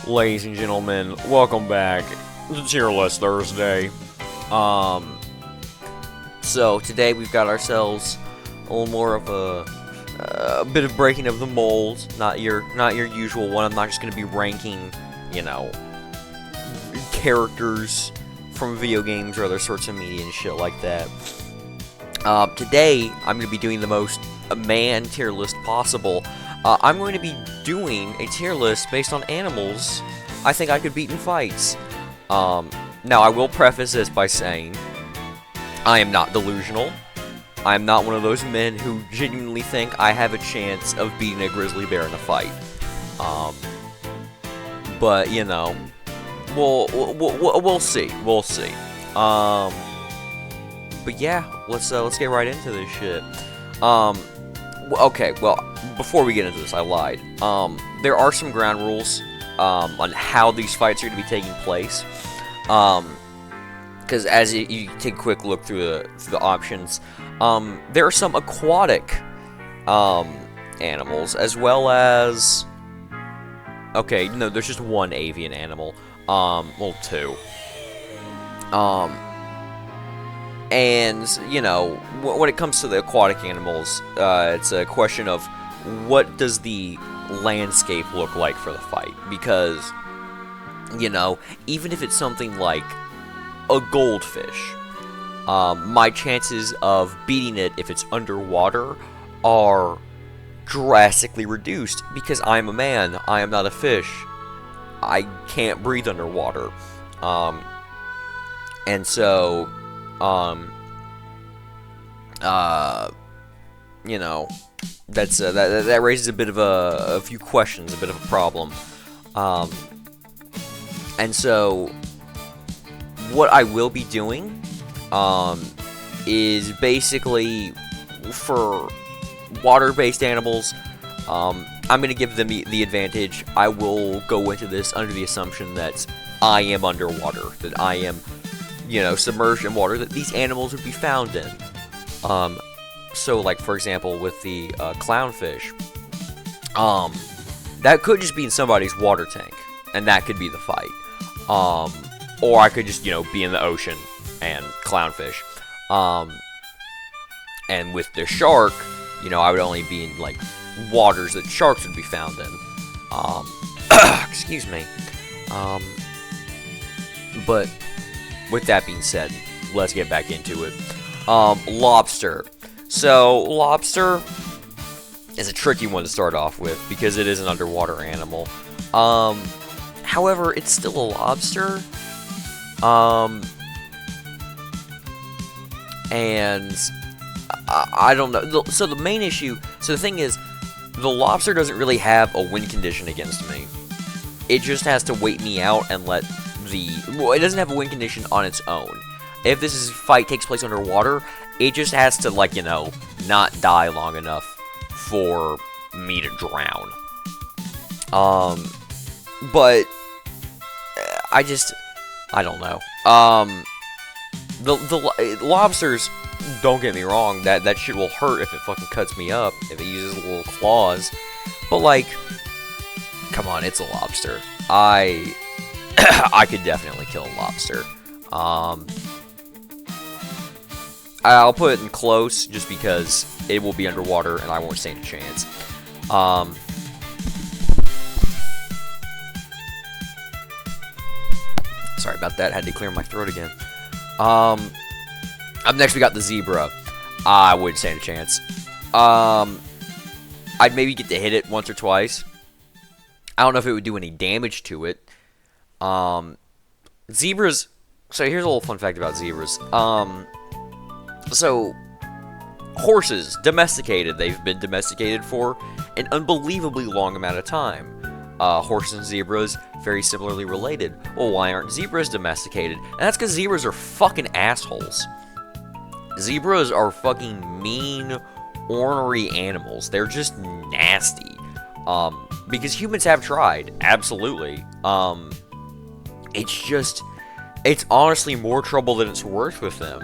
Ladies and gentlemen, welcome back to Tier List Thursday. So today we've got ourselves a little more of a bit of breaking of the mold. Not your usual one. I'm not just gonna be ranking, characters from video games or other sorts of media and shit like that. Today I'm gonna be doing the most man tier list possible. I'm going to be doing a tier list based on animals I think I could beat in fights. Now, I will preface this by saying I am not delusional. I am not one of those men who genuinely think I have a chance of beating a grizzly bear in a fight. But, we'll see. We'll see. But yeah, let's get right into this shit. Okay, well, before we get into this, I lied. There are some ground rules on how these fights are going to be taking place. Because as you take a quick look through the options, there are some aquatic animals, as well as... Okay, no, there's just one avian animal. Well, two. And, when it comes to the aquatic animals, it's a question of what does the landscape look like for the fight? Because, even if it's something like a goldfish, my chances of beating it if it's underwater are drastically reduced because I'm a man, I am not a fish. I can't breathe underwater. And so... that raises a bit of a few questions, a bit of a problem. And so what I will be doing, is basically for water-based animals, I'm going to give them the advantage. I will go into this under the assumption that I am underwater, that I am submerged in water that these animals would be found in. So, like, for example, with the clownfish, that could just be in somebody's water tank, and that could be the fight. Or I could just, be in the ocean and clownfish. And with the shark, I would only be in, like, waters that sharks would be found in. Excuse me. But... with that being said, let's get back into it. Lobster. So, lobster is a tricky one to start off with because it is an underwater animal. However, it's still a lobster. And I don't know. So the main issue, the thing is, the lobster doesn't really have a win condition against me. It just has to wait me out and let it doesn't have a win condition on its own. If this fight takes place underwater, it just has to, not die long enough for me to drown. But I don't know. The lobsters, don't get me wrong, that shit will hurt if it fucking cuts me up, if it uses little claws. But, come on, it's a lobster. I could definitely kill a lobster. I'll put it in close just because it will be underwater and I won't stand a chance. Sorry about that, had to clear my throat again. Up next we got the zebra. I wouldn't stand a chance. I'd maybe get to hit it once or twice. I don't know if it would do any damage to it. Zebras, so here's a little fun fact about zebras. So, horses, domesticated, they've been domesticated for an unbelievably long amount of time. Horses and zebras, very similarly related. Well, why aren't zebras domesticated? And that's because zebras are fucking assholes. Zebras are fucking mean, ornery animals. They're just nasty. Because humans have tried, absolutely. It's honestly more trouble than it's worth with them.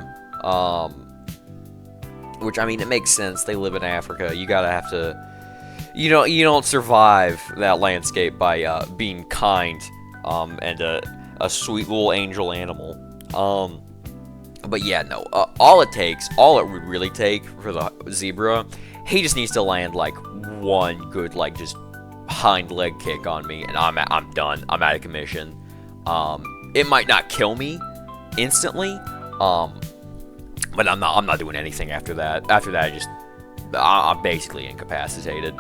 Which, I mean, it makes sense. They live in Africa. You gotta have to you don't survive that landscape by being kind and a sweet little angel animal. But yeah, no. All it would really take for the zebra, he just needs to land like one good like just hind leg kick on me, and I'm done. I'm out of commission. It might not kill me instantly, but I'm not doing anything after that. After that, I'm basically incapacitated.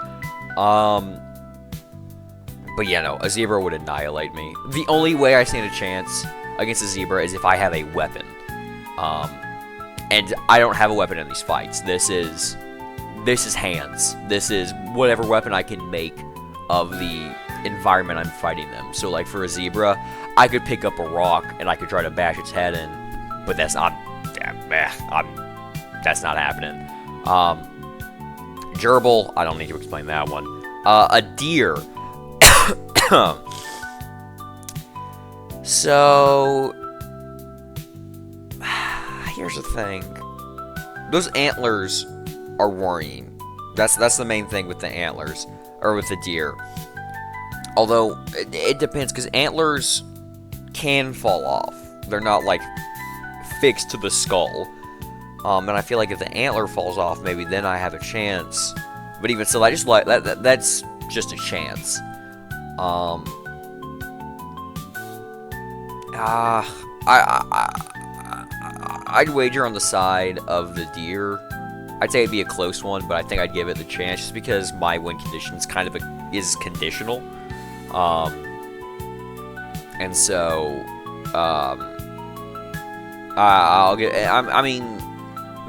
But yeah, no, a zebra would annihilate me. The only way I stand a chance against a zebra is if I have a weapon. And I don't have a weapon in these fights. This is hands. This is whatever weapon I can make of the environment I'm fighting them. So like for a zebra, I could pick up a rock and I could try to bash its head in, but that's not happening. Gerbil, I don't need to explain that one. A deer. So here's the thing. Those antlers are worrying. That's the main thing with the antlers, or with the deer. Although it depends, because antlers can fall off. They're not like fixed to the skull. And I feel like if the antler falls off, maybe then I have a chance. But even so, I just like that's just a chance. I'd wager on the side of the deer. I'd say it'd be a close one, but I think I'd give it the chance just because my win condition is kind of is conditional. And so I'll get. I mean,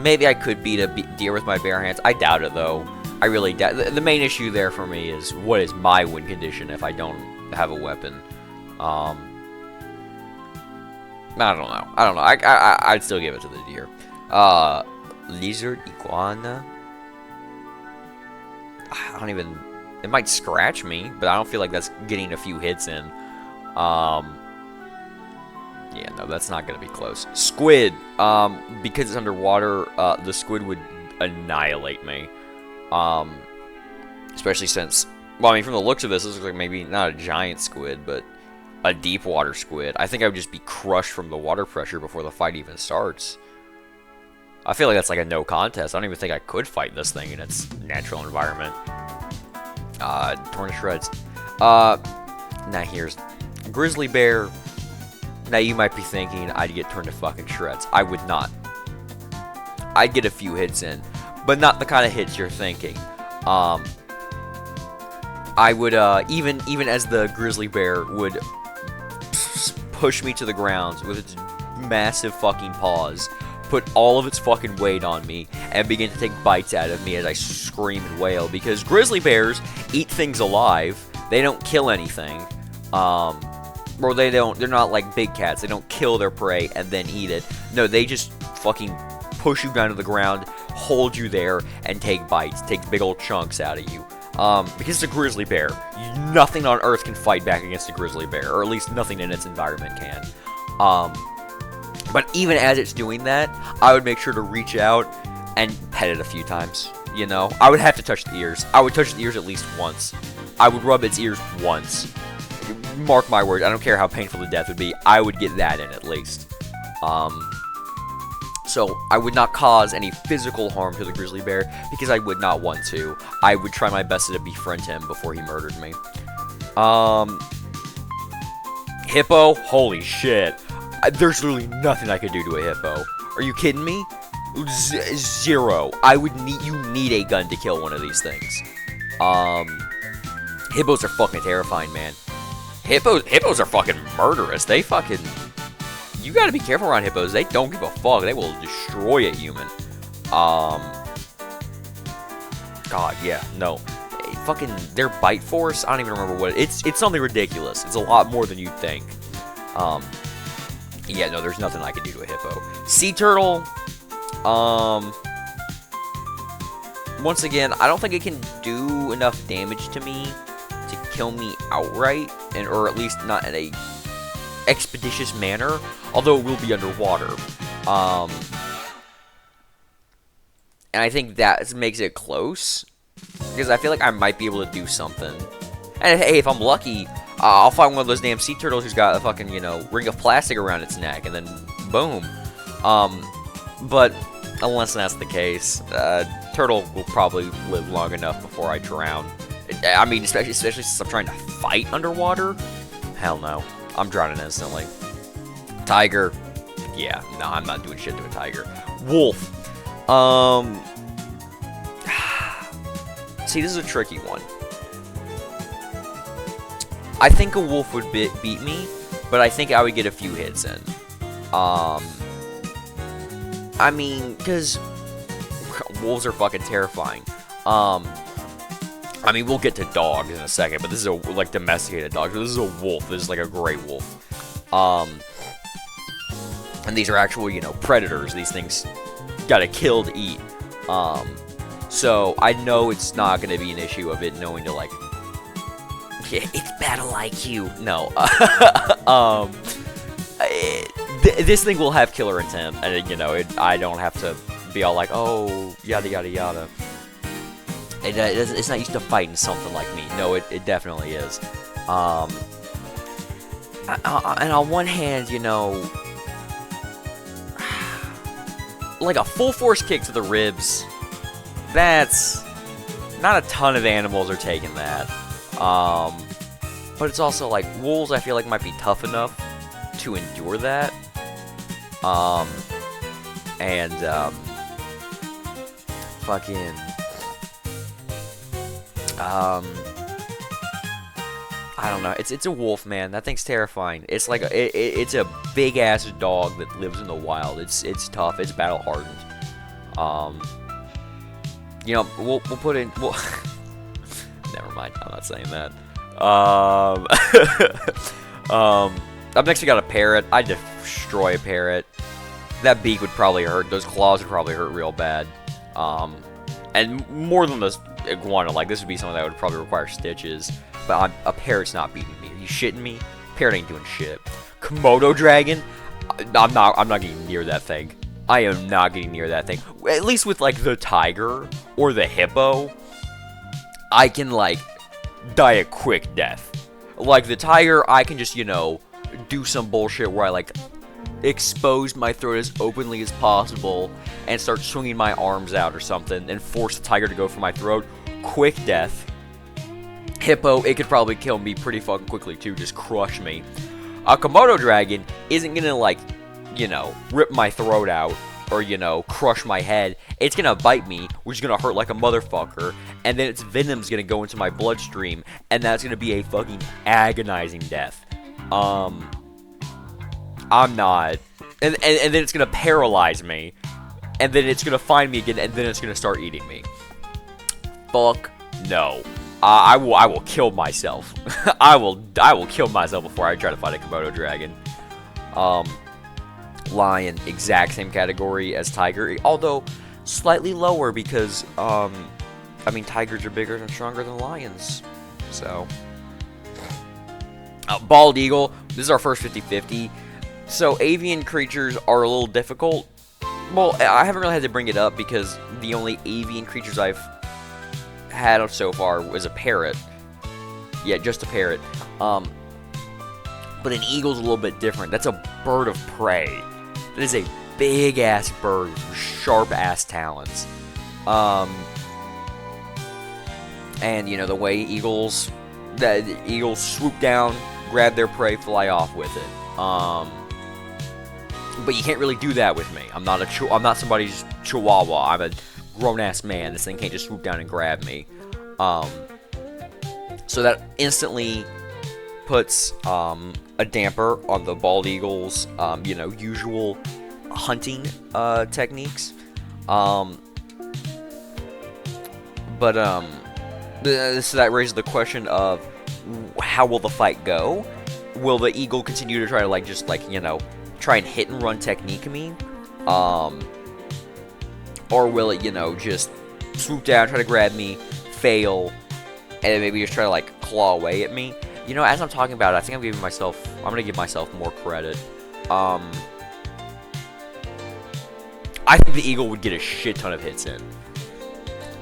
maybe I could beat a deer with my bare hands. I doubt it though. I really doubt. The main issue there for me is what is my win condition if I don't have a weapon. I don't know. I'd still give it to the deer. Lizard, iguana. I don't even. It might scratch me, but I don't feel like that's getting a few hits in. Yeah, no, that's not gonna be close. Squid. Because it's underwater, the squid would annihilate me. Especially since, well, I mean, from the looks of this looks like maybe not a giant squid, but a deep water squid. I think I would just be crushed from the water pressure before the fight even starts. I feel like that's like a no contest. I don't even think I could fight this thing in its natural environment. Torn to shreds. Now here's grizzly bear. Now you might be thinking I'd get torn to fucking shreds. I would not. I'd get a few hits in, but not the kind of hits you're thinking. I would even as the grizzly bear would push me to the ground with its massive fucking paws, put all of its fucking weight on me, and begin to take bites out of me as I scream and wail, because grizzly bears eat things alive. They don't kill anything. Or they're not like big cats. They don't kill their prey and then eat it. No, they just fucking push you down to the ground, hold you there, and take bites, take big old chunks out of you. Because it's a grizzly bear. Nothing on Earth can fight back against a grizzly bear, or at least nothing in its environment can. But even as it's doing that, I would make sure to reach out and pet it a few times. You know, I would have to touch the ears. I would touch the ears at least once. I would rub its ears once. Mark my words, I don't care how painful the death would be, I would get that in at least. So I would not cause any physical harm to the grizzly bear, because I would not want to. I would try my best to befriend him before he murdered me. Hippo? Holy shit. There's literally nothing I could do to a hippo. Are you kidding me? Zero. You need a gun to kill one of these things. Hippos are fucking terrifying, man. Hippos are fucking murderous. They fucking... You gotta be careful around hippos. They don't give a fuck. They will destroy a human. God, yeah, no. Fucking, their bite force, I don't even remember what it's something ridiculous. It's a lot more than you'd think. Yeah, no, there's nothing I can do to a hippo. Sea turtle, once again, I don't think it can do enough damage to me to kill me outright, or at least not in a expeditious manner, although it will be underwater. And I think that makes it close. because I feel like I might be able to do something. And hey, if I'm lucky, I'll find one of those damn sea turtles who's got a fucking, you know, ring of plastic around its neck, and then boom. But unless that's the case, turtle will probably live long enough before I drown. I mean, especially since I'm trying to fight underwater. Hell no, I'm drowning instantly. Tiger, yeah, no, I'm not doing shit to a tiger. Wolf, see, this is a tricky one. I think a wolf would beat me, but I think I would get a few hits in. I mean, because wolves are fucking terrifying. I mean, we'll get to dogs in a second, but this is a, like, domesticated dog. So this is a wolf. This is, like, a gray wolf. And these are actual, you know, predators. These things gotta kill to eat. So I know it's not gonna be an issue of it knowing to, like, yeah, it's battle IQ. No. This thing will have killer intent, and, you know, I don't have to be all like, oh, yada, yada, yada. It's not used to fighting something like me. No, it definitely is. And on one hand, you know, like a full force kick to the ribs, that's not a ton of animals are taking that. But it's also like wolves, I feel like might be tough enough to endure that. Fucking. I don't know. It's a wolf, man. That thing's terrifying. It's like it's a big ass dog that lives in the wild. It's tough. It's battle hardened. You know, we'll put in. We'll never mind. I'm not saying that. Up next we got a parrot. I'd destroy a parrot. That beak would probably hurt. Those claws would probably hurt real bad. And more than this iguana, like, this would be something that would probably require stitches. But a parrot's not beating me. Are you shitting me? Parrot ain't doing shit. Komodo dragon? I'm not getting near that thing. I am not getting near that thing. At least with, like, the tiger or the hippo, I can, like, die a quick death. Like, the tiger, I can just, you know, do some bullshit where I, like, expose my throat as openly as possible and start swinging my arms out or something and force the tiger to go for my throat. Quick death. Hippo, it could probably kill me pretty fucking quickly too, just crush me. A Komodo dragon isn't gonna, like, you know, rip my throat out or, you know, crush my head. It's gonna bite me, which is gonna hurt like a motherfucker, and then its venom's gonna go into my bloodstream, and that's gonna be a fucking agonizing death. I'm not. And then it's gonna paralyze me, and then it's gonna find me again, and then it's gonna start eating me. Fuck no. I will kill myself. I will kill myself before I try to fight a Komodo dragon. Lion, exact same category as tiger, although slightly lower because I mean, tigers are bigger and stronger than lions. So bald eagle, this is our first 50-50. So avian creatures are a little difficult. Well, I haven't really had to bring it up because the only avian creatures I've had so far was a parrot. Yeah, just a parrot. But an eagle's a little bit different. That's a bird of prey. That is a big ass bird with sharp ass talons. And you know the way eagles swoop down, grab their prey, fly off with it. But you can't really do that with me. I'm not somebody's chihuahua. I'm a grown-ass man. This thing can't just swoop down and grab me. So that instantly puts a damper on the bald eagle's, you know, usual hunting techniques. So that raises the question of how will the fight go? Will the eagle continue to try to you know, try and hit and run technique me? Or will it, you know, just swoop down, try to grab me, fail, and then maybe just try to, like, claw away at me? You know, as I'm talking about it, I think I'm gonna give myself more credit. I think the eagle would get a shit ton of hits in.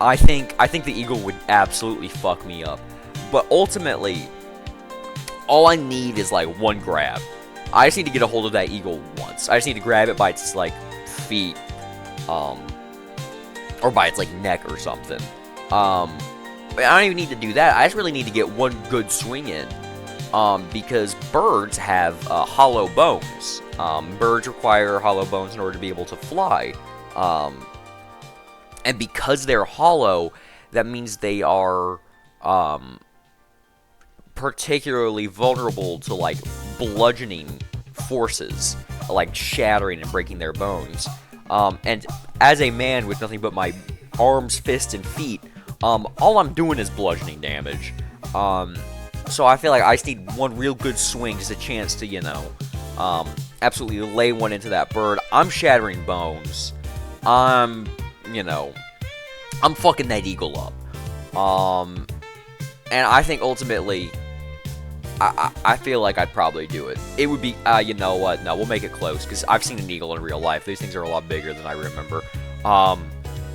I think the eagle would absolutely fuck me up. But ultimately, all I need is like one grab. I just need to get a hold of that eagle once. I just need to grab it by its like feet, or by its like neck or something. But I don't even need to do that. I just really need to get one good swing in. Because birds have hollow bones. Birds require hollow bones in order to be able to fly. And because they're hollow, that means they are particularly vulnerable to like bludgeoning forces, like shattering and breaking their bones. And as a man with nothing but my arms, fists, and feet, all I'm doing is bludgeoning damage. So I feel like I just need one real good swing, just a chance to, you know, absolutely lay one into that bird. I'm shattering bones. You know, I'm fucking that eagle up. And I think ultimately, I feel like I'd probably do it. It would be, you know what? No, we'll make it close, because I've seen an eagle in real life. These things are a lot bigger than I remember.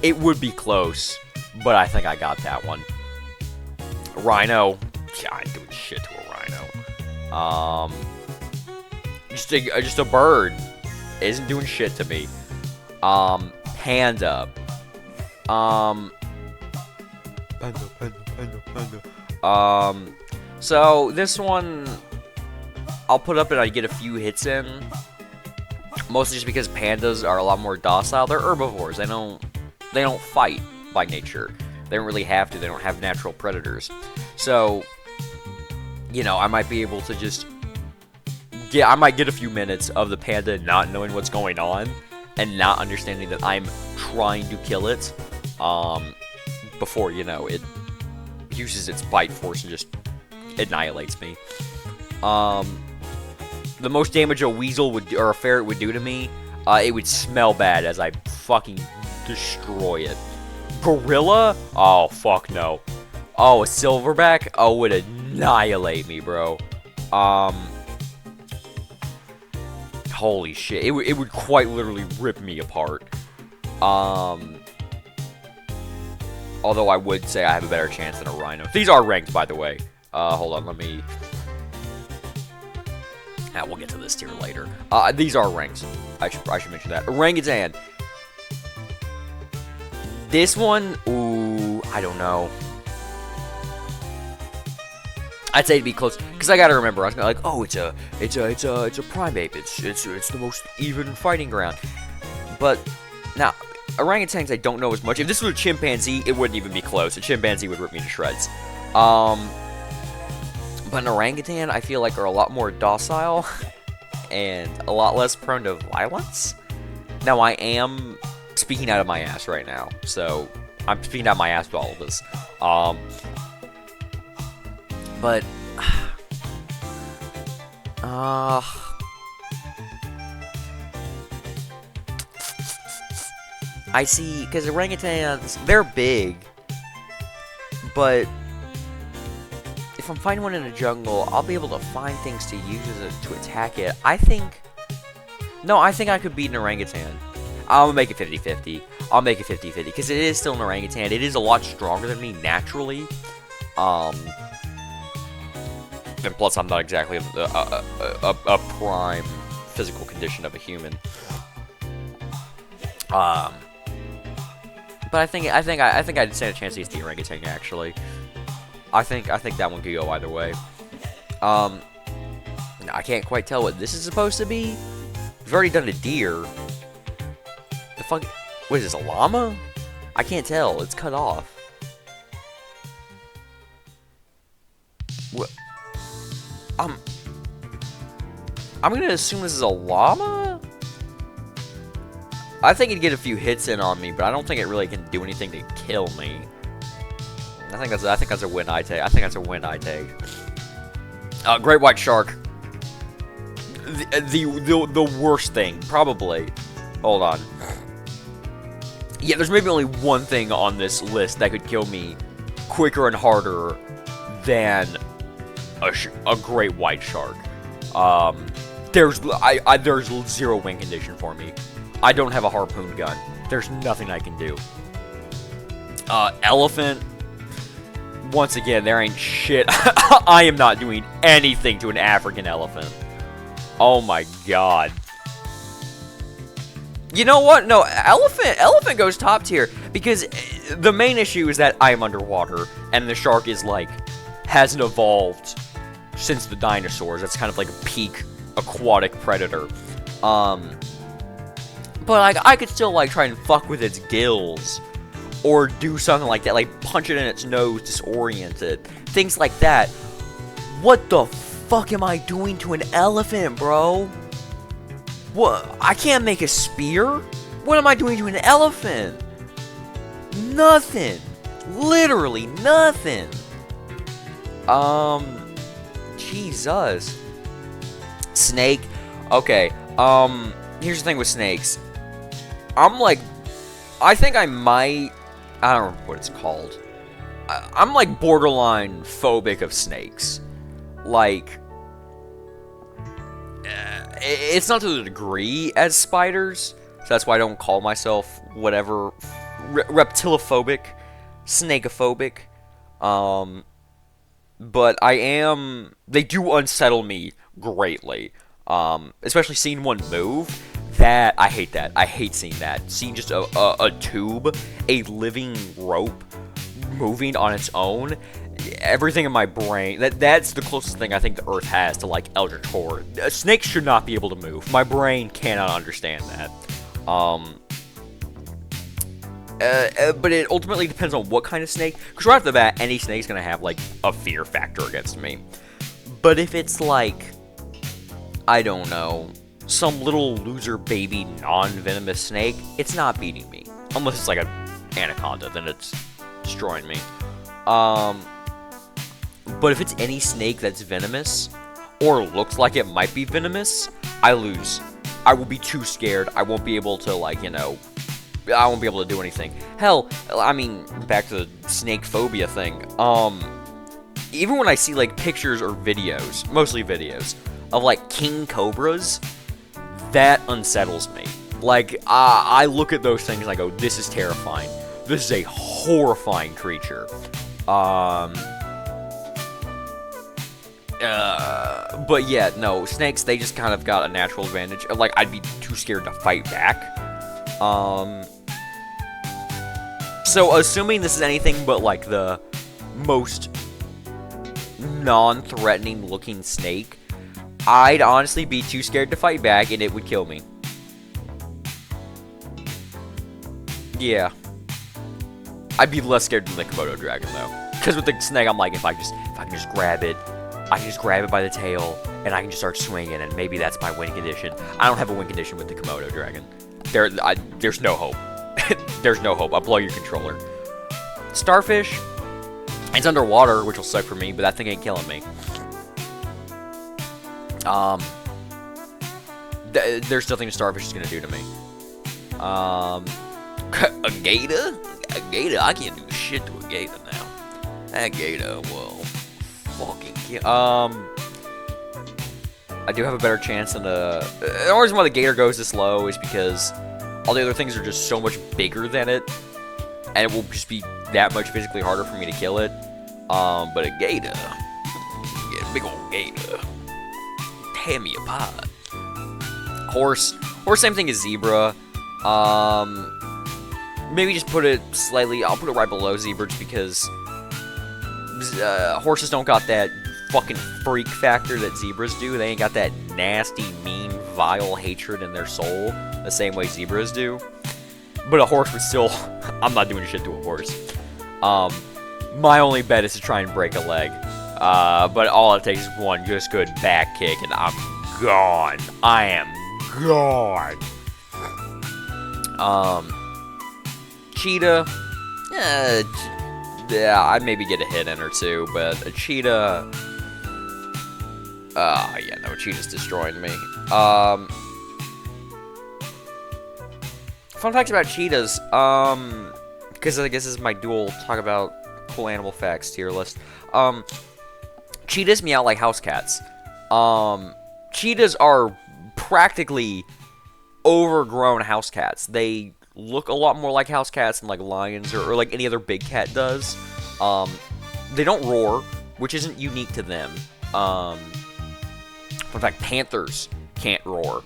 It would be close, but I think I got that one. Rhino. Yeah, I ain't doing shit to a rhino. Just a bird. It isn't doing shit to me. Panda. So this one, I'll put up and I get a few hits in. Mostly just because pandas are a lot more docile. They're herbivores. They don't fight by nature. They don't really have to. They don't have natural predators. So, you know, I might be able to just I might get a few minutes of the panda not knowing what's going on and not understanding that I'm trying to kill it, before, you know, it uses its bite force and just annihilates me. The most damage a weasel or a ferret would do to me, it would smell bad as I fucking destroy it. Gorilla? Oh, fuck no. Oh, a silverback? Oh, would annihilate me, bro. Holy shit. It would quite literally rip me apart. Although I would say I have a better chance than a rhino. These are ranked, by the way. Hold on, let me... we'll get to this tier later. These are ranked. I should mention that. Orangutan. This one, ooh, I don't know. I'd say it'd be close, because I gotta remember, I was gonna like, oh, it's a primate. It's the most even fighting ground. But now, orangutans I don't know as much. If this was a chimpanzee, it wouldn't even be close. A chimpanzee would rip me to shreds. But an orangutan, I feel like, are a lot more docile and a lot less prone to violence. Now, I am speaking out of my ass right now, so I'm speaking out of my ass with all of this. But I see, because orangutans, they're big, but if I'm finding one in a jungle, I'll be able to find things to use to attack it. I think I could beat an orangutan. I'll make it 50-50. I'll make it 50-50, because it is still an orangutan. It is a lot stronger than me naturally. And plus, I'm not exactly a prime physical condition of a human. But I think I'd stand a chance against the orangutan. Actually, I think that one could go either way. I can't quite tell what this is supposed to be. We've already done a deer. The fuck? What is this? A llama? I can't tell. It's cut off. What? I'm gonna assume this is a llama? I think it'd get a few hits in on me, but I don't think it really can do anything to kill me. I think that's a win I take. I think that's a win I take. Great white shark. The worst thing, probably. Hold on. Yeah, there's maybe only one thing on this list that could kill me quicker and harder than a great white shark. There's zero win condition for me. I don't have a harpoon gun. There's nothing I can do. Elephant. Once again, there ain't shit. I am not doing anything to an African elephant. Oh my god. You know what? No, elephant goes top tier, because the main issue is that I am underwater, and the shark is, like, hasn't evolved since the dinosaurs. That's kind of like a peak aquatic predator. But, like, I could still, like, try and fuck with its gills, or do something like that, like punch it in its nose, disorient it, things like that. What the fuck am I doing to an elephant, bro? What? I can't make a spear? What am I doing to an elephant? Nothing. Literally nothing. Jesus. Snake. Okay. Here's the thing with snakes. I think I might... I don't remember what it's called. I'm, like, borderline phobic of snakes. Like... it's not to the degree as spiders, so that's why I don't call myself whatever, reptilophobic, snakeophobic, but I am, they do unsettle me greatly, especially seeing one move. That, I hate that. I hate seeing that. Seeing just a tube, a living rope, moving on its own. Everything in my brain, that's the closest thing I think the Earth has to, like, Eldritch Horror. Snakes should not be able to move. My brain cannot understand that. But it ultimately depends on what kind of snake. Because right off the bat, any snake's gonna have, like, a fear factor against me. But if it's, like, I don't know, some little loser baby non-venomous snake, it's not beating me. Unless it's, like, an anaconda, then it's destroying me. But if it's any snake that's venomous, or looks like it might be venomous, I lose. I will be too scared. I won't be able to, like, you know, I won't be able to do anything. Hell, I mean, back to the snake phobia thing. Even when I see, like, pictures or videos, mostly videos, of, like, king cobras, that unsettles me. Like, I look at those things and I go, this is terrifying. This is a horrifying creature. But yeah, no, snakes, they just kind of got a natural advantage. Like, I'd be too scared to fight back. So, assuming this is anything but, like, the most non-threatening looking snake, I'd honestly be too scared to fight back, and it would kill me. Yeah. I'd be less scared than the Komodo dragon, though. Because with the snake, I'm like, if I can just grab it, I can just grab it by the tail, and I can just start swinging, and maybe that's my win condition. I don't have a win condition with the Komodo dragon. There's no hope. There's no hope. I'll blow your controller. Starfish, it's underwater, which will suck for me, but that thing ain't killing me. There's nothing a starfish is gonna do to me. A gator? A gator? I can't do shit to a gator now. That gator will fucking kill. I do have a better chance than the only reason why the gator goes this low is because all the other things are just so much bigger than it, and it will just be that much physically harder for me to kill it. But a gator, yeah, big old gator, tear me apart. Horse, same thing as zebra. Maybe just put it slightly. I'll put it right below zebra just because horses don't got that fucking freak factor that zebras do. They ain't got that nasty, mean, vile hatred in their soul the same way zebras do. But a horse would still... I'm not doing shit to a horse. My only bet is to try and break a leg. But all it takes is one just good back kick and I'm gone. I am gone. Cheetah. Yeah, I'd maybe get a hit in or two, but a cheetah... yeah, no, cheetah's destroying me. Fun facts about cheetahs, because I guess this is my dual talk about cool animal facts tier list. Cheetahs meow like house cats. Cheetahs are practically overgrown house cats. They look a lot more like house cats than like lions or like any other big cat does. They don't roar, which isn't unique to them. In fact, panthers can't roar,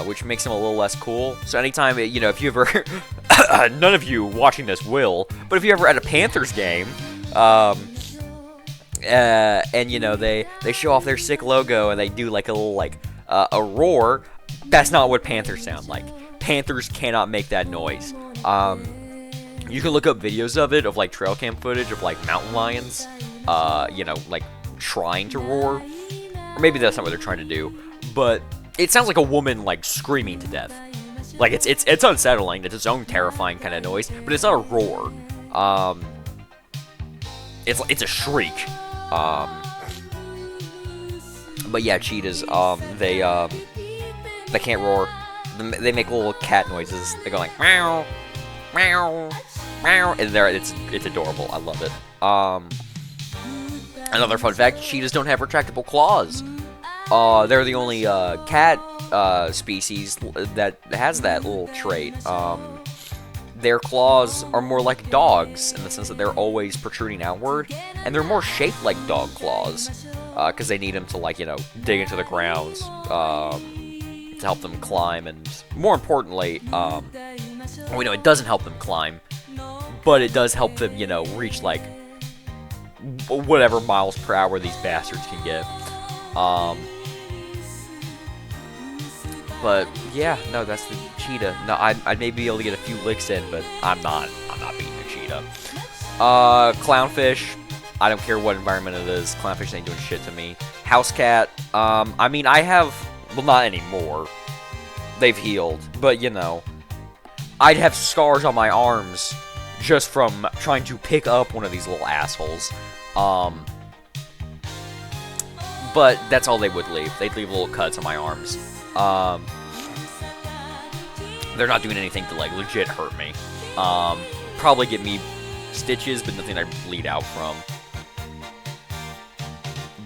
which makes them a little less cool. So anytime, you know, if you ever, none of you watching this will, but if you ever at a Panthers game, and you know they show off their sick logo and they do like a little like a roar, that's not what panthers sound like. Panthers cannot make that noise. You can look up videos of it, of like trail cam footage of like mountain lions, you know, like trying to roar, or maybe that's not what they're trying to do, but it sounds like a woman like screaming to death. Like it's unsettling. It's its own terrifying kind of noise, but it's not a roar. It's a shriek. But yeah, cheetahs, they can't roar. They make little cat noises. They go like meow, meow, meow, and it's adorable. I love it. Another fun fact: cheetahs don't have retractable claws. They're the only cat species that has that little trait. Their claws are more like dogs in the sense that they're always protruding outward, and they're more shaped like dog claws because they need them to, like, you know, dig into the ground to help them climb, and more importantly, we know it doesn't help them climb, but it does help them, you know, reach like whatever miles per hour these bastards can get. But yeah, no, that's the cheetah. No, I may be able to get a few licks in, but I'm not beating a cheetah. Clownfish, I don't care what environment it is. Clownfish ain't doing shit to me. House cat, I mean, I have, well, not anymore. They've healed, but you know, I'd have scars on my arms just from trying to pick up one of these little assholes. But that's all they would leave. They'd leave little cuts on my arms. They're not doing anything to, like, legit hurt me. Probably get me stitches, but nothing I bleed out from.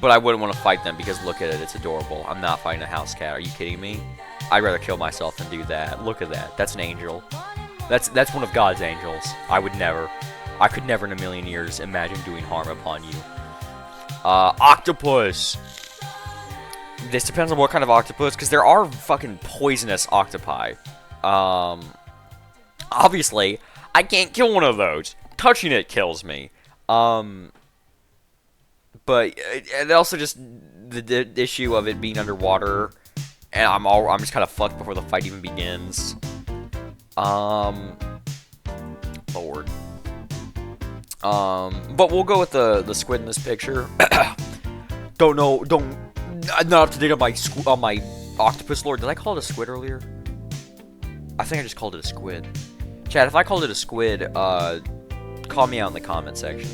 But I wouldn't want to fight them because look at it, it's adorable. I'm not fighting a house cat. Are you kidding me? I'd rather kill myself than do that. Look at that. That's an angel. That's one of God's angels. I could never in a million years imagine doing harm upon you. Octopus. This depends on what kind of octopus, because there are fucking poisonous octopi. Obviously, I can't kill one of those. Touching it kills me. But and also just the issue of it being underwater, and I'm just kind of fucked before the fight even begins. Lord. But we'll go with the squid in this picture. I'm not up to date on my octopus lore. Did I call it a squid earlier? I think I just called it a squid. Chad, if I called it a squid, call me out in the comment section.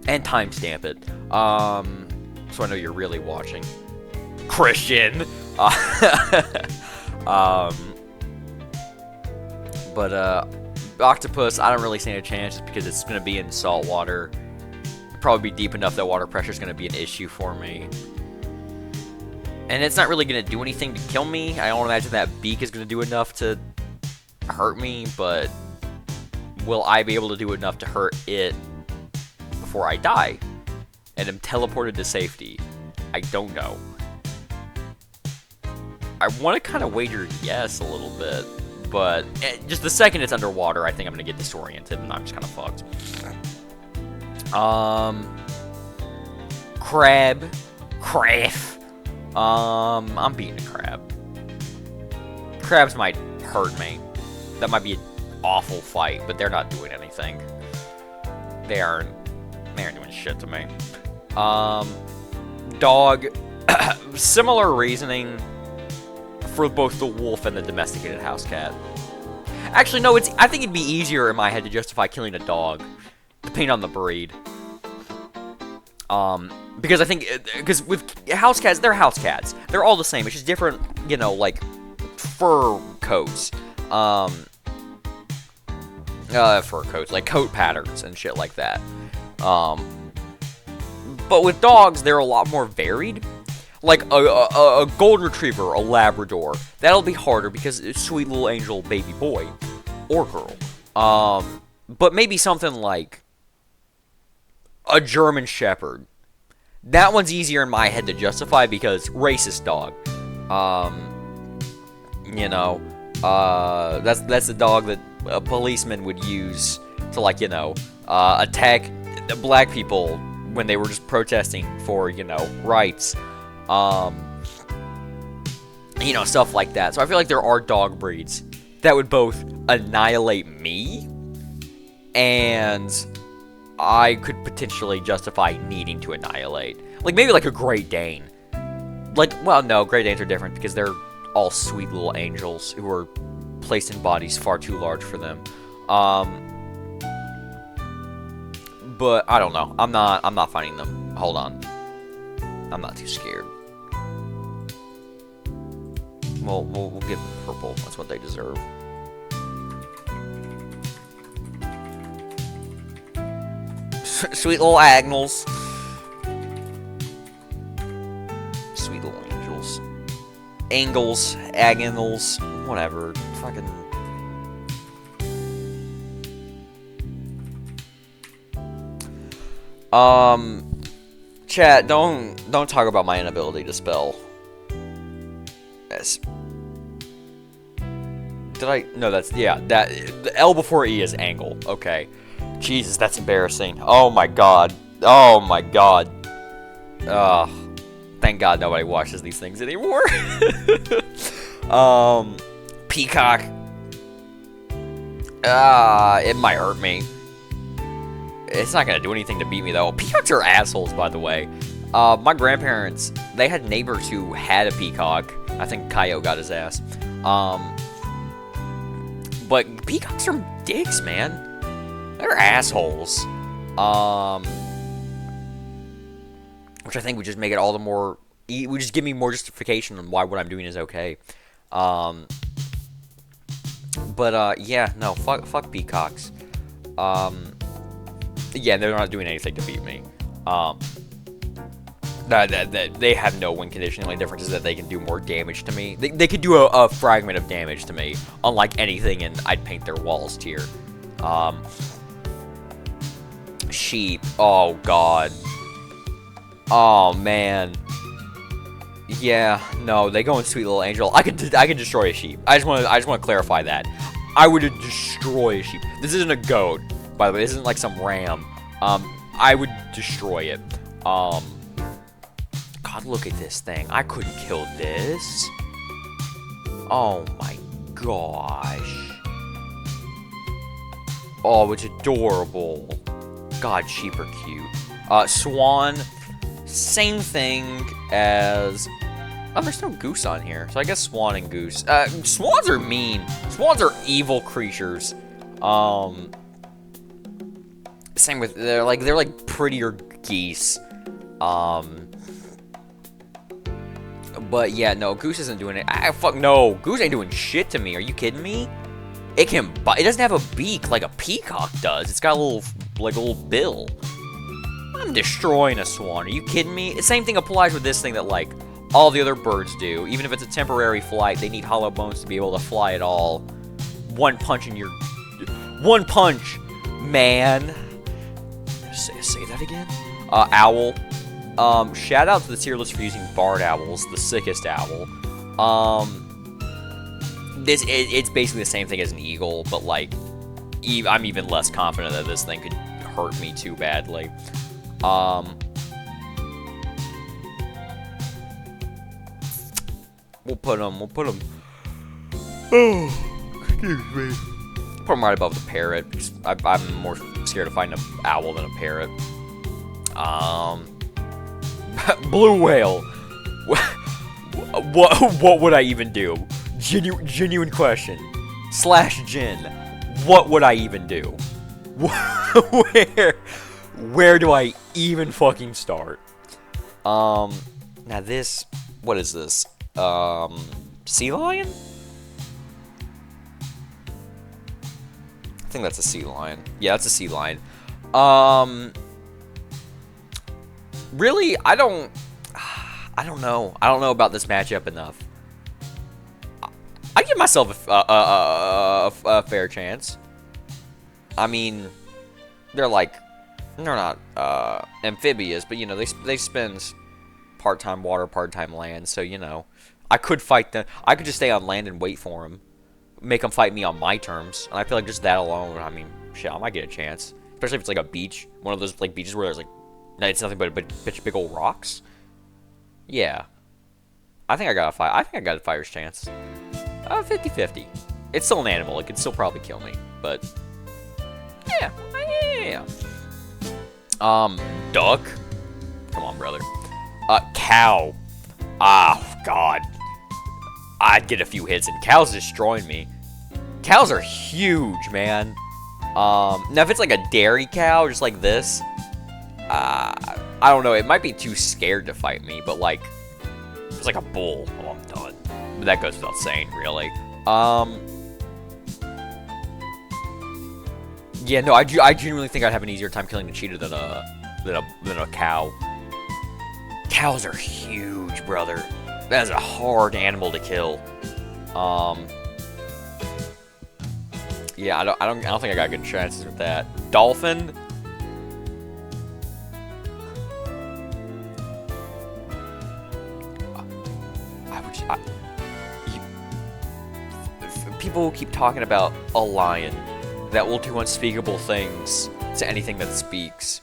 And timestamp it. So I know you're really watching. Christian! Octopus, I don't really stand a chance just because it's going to be in salt water. Probably be deep enough that water pressure is going to be an issue for me. And it's not really going to do anything to kill me. I don't imagine that beak is going to do enough to hurt me, but will I be able to do enough to hurt it before I die and am teleported to safety? I don't know. I want to kind of wager yes a little bit, but just the second it's underwater, I think I'm going to get disoriented and I'm just kind of fucked. Crab. I'm beating a crab. Crabs might hurt me. That might be an awful fight, but they're not doing anything. They aren't doing shit to me. Dog. Similar reasoning for both the wolf and the domesticated house cat. Actually, no, I think it'd be easier in my head to justify killing a dog, depending on the breed. Because I think, because with house cats, they're house cats. They're all the same. It's just different, you know, like, fur coats. Fur coats, like coat patterns and shit like that. But with dogs, they're a lot more varied. Like a golden retriever, a Labrador. That'll be harder because it's a sweet little angel baby boy or girl. But maybe something like a German Shepherd. That one's easier in my head to justify because racist dog. You know, that's the dog that a policeman would use to, like, you know, attack black people when they were just protesting for, you know, rights. You know, stuff like that. So I feel like there are dog breeds that would both annihilate me and I could potentially justify needing to annihilate. Like, maybe like a Great Dane. Like, well, no, Great Danes are different because they're all sweet little angels who are placed in bodies far too large for them. But I don't know. I'm not finding them. Hold on. I'm not too scared. We'll give them purple. That's what they deserve. Sweet little Agnals. Sweet little angels. Angles, Agnals, whatever. Fucking. Chat, don't talk about my inability to spell. Yes. Did I? No, that's, yeah, that, the L before E is angle. Okay. Jesus, that's embarrassing. Oh my god. Oh my god. Ugh. Thank God nobody watches these things anymore. Peacock. It might hurt me. It's not gonna do anything to beat me, though. Peacocks are assholes, by the way. My grandparents, they had neighbors who had a peacock. I think Coyote got his ass. But peacocks are dicks, man. They're assholes. Which I think would just make it all the more... would just give me more justification on why what I'm doing is okay. Yeah, no, fuck peacocks. Yeah, they're not doing anything to beat me. They have no win condition. The only difference is that they can do more damage to me. They could do a fragment of damage to me, unlike anything, and I'd paint their walls tier. Sheep. Oh god. Oh man. Yeah. No, they go in sweet little angel. I could destroy a sheep. I just want to clarify that. I would destroy a sheep. This isn't a goat, by the way. This isn't like some ram. I would destroy it. God, look at this thing. I couldn't kill this. Oh my gosh. Oh, it's adorable. God, sheep are cute. Swan, same thing as... Oh, there's no goose on here, so I guess swan and goose. Swans are mean. Swans are evil creatures. Same with... They're like prettier geese. But yeah, no, goose isn't doing it. Fuck no, goose ain't doing shit to me. Are you kidding me? It can bite. It doesn't have a beak like a peacock does. It's got a little bill. I'm destroying a swan. Are you kidding me? The same thing applies with this thing that, like, all the other birds do. Even if it's a temporary flight, they need hollow bones to be able to fly at all. One punch and you're... One punch, man. Say that again? Owl. Shout out to the tier list for using barred owls, the sickest owl. It's basically the same thing as an eagle, but like, I'm even less confident that this thing could hurt me too badly. We'll put them. Oh, excuse me. Put them right above the parrot because I'm more scared of finding an owl than a parrot. Blue whale. What would I even do? Genuine question. /Jin. What would I even do? Where do I even fucking start? Now this, what is this? Sea lion? I think that's a sea lion. Yeah, that's a sea lion. Really, I don't I don't know. I don't know about this matchup enough. I give myself a fair chance. I mean, they're not amphibious, but you know they spend part-time water, part-time land. So you know, I could fight them. I could just stay on land and wait for them, make them fight me on my terms, and I feel like just that alone. I mean, shit, I might get a chance, especially if it's like a beach, one of those like beaches where there's like it's nothing but big old rocks. Yeah, I think I got a fight. I think I got a fighter's chance. 50-50. It's still an animal. It could still probably kill me, but yeah. Duck. Come on, brother. Cow. Oh God. I'd get a few hits, and cows destroying me. Cows are huge, man. Now if it's like a dairy cow, just like this, I don't know. It might be too scared to fight me, but like, if it's like a bull. Oh, I'm done. But that goes without saying, really. Yeah, no, I genuinely think I'd have an easier time killing a cheetah than a cow. Cows are huge, brother. That is a hard animal to kill. Yeah, I don't think I got good chances with that. Dolphin. People keep talking about a lion that will do unspeakable things to anything that speaks.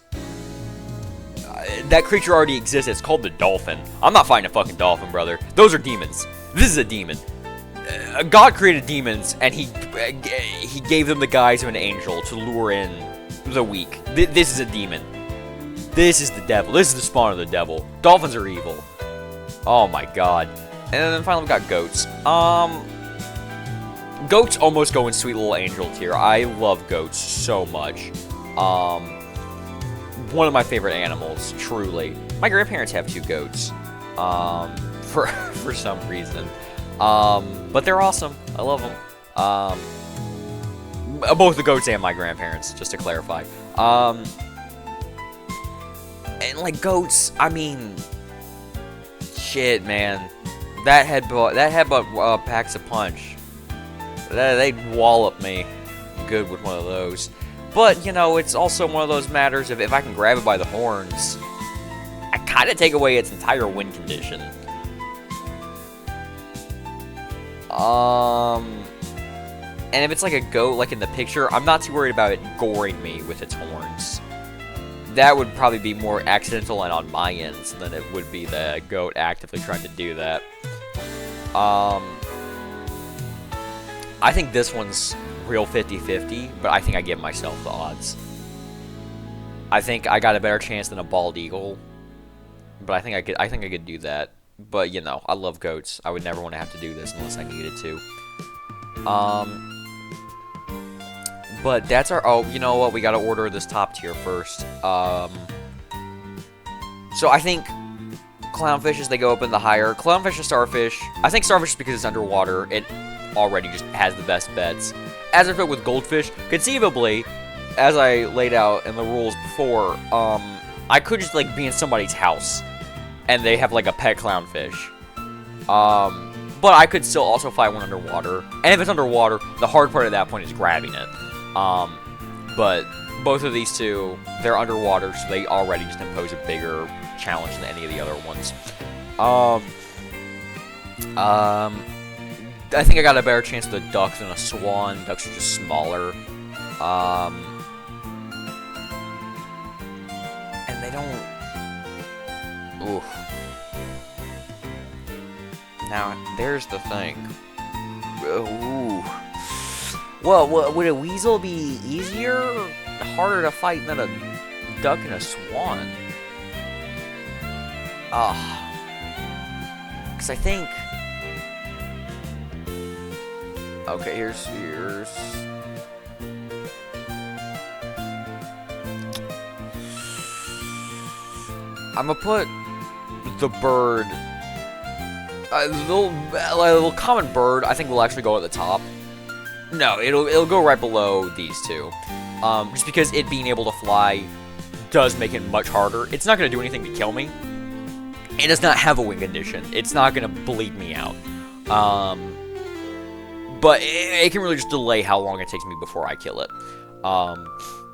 That creature already exists. It's called the dolphin. I'm not fighting a fucking dolphin, brother. Those are demons. This is a demon. God created demons, and he gave them the guise of an angel to lure in the weak. This is a demon. This is the devil. This is the spawn of the devil. Dolphins are evil. Oh my god. And then finally we got goats. Goats almost go in sweet little angel tier. I love goats so much. One of my favorite animals, truly. My grandparents have 2 goats. For some reason. But they're awesome. I love them. Both the goats and my grandparents, just to clarify. And like goats, I mean, shit, man. That headbutt packs a punch. They'd wallop me good with one of those. But, you know, it's also one of those matters of if I can grab it by the horns, I kind of take away its entire win condition. And if it's like a goat, like in the picture, I'm not too worried about it goring me with its horns. That would probably be more accidental and on my ends than it would be the goat actively trying to do that. I think this one's real 50-50, but I think I give myself the odds. I think I got a better chance than a bald eagle, but I think I could do that. But you know, I love goats. I would never want to have to do this unless I needed to. But that's our. Oh, you know what? We gotta order this top tier first. So I think clownfishes, they go up in the higher. Clownfish and starfish. I think starfish is because it's underwater. It already just has the best bets. As I put with goldfish, conceivably, as I laid out in the rules before, I could just like be in somebody's house and they have like a pet clownfish. But I could still also fight one underwater. And if it's underwater, the hard part at that point is grabbing it. But both of these two, they're underwater, so they already just impose a bigger challenge than any of the other ones. I think I got a better chance with a duck than a swan. Ducks are just smaller. And they don't... Oof. Now, there's the thing. Ooh. Well, would a weasel be easier or harder to fight than a duck and a swan? Because I think... Okay, here's... I'm gonna put the bird... the little common bird, I think will actually go at the top. No, it'll go right below these two. Just because it being able to fly does make it much harder. It's not gonna do anything to kill me. It does not have a win condition. It's not going to bleed me out. But it can really just delay how long it takes me before I kill it.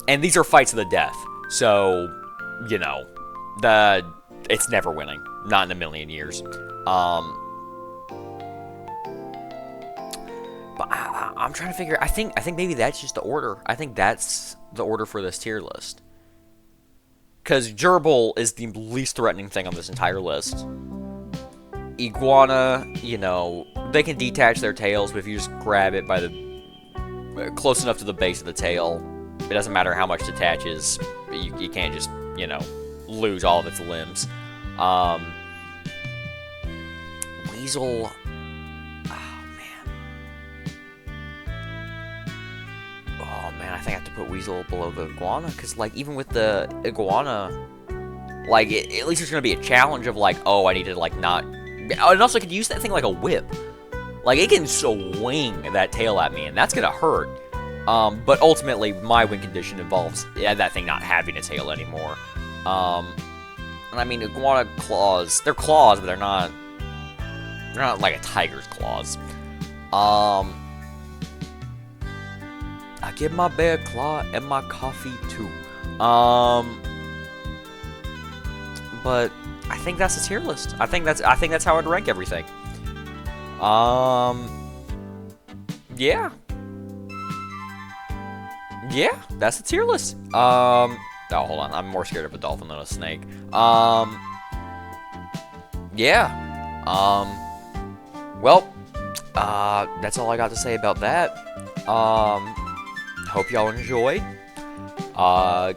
And these are fights to the death. So, you know, it's never winning. Not in a million years. But I'm trying to figure. I think maybe that's just the order. I think that's the order for this tier list. Because gerbil is the least threatening thing on this entire list. Iguana, you know, they can detach their tails, but if you just grab it by the close enough to the base of the tail, it doesn't matter how much detaches. You can't just, you know, lose all of its limbs. Weasel. I think I have to put weasel below the iguana, because, like, even with the iguana, like, at least there's going to be a challenge of, like, oh, I need to, like, not... And also, I could use that thing like a whip. Like, it can swing that tail at me, and that's going to hurt. But ultimately, my win condition involves that thing not having a tail anymore. And I mean, iguana claws, they're claws, but they're not like a tiger's claws. I get my bear claw and my coffee too. But I think that's the tier list. I think that's how I'd rank everything. Yeah. Yeah, that's the tier list. Oh, hold on. I'm more scared of a dolphin than a snake. Yeah. Well, that's all I got to say about that. Hope y'all enjoyed. I'll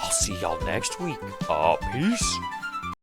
see y'all next week. Peace.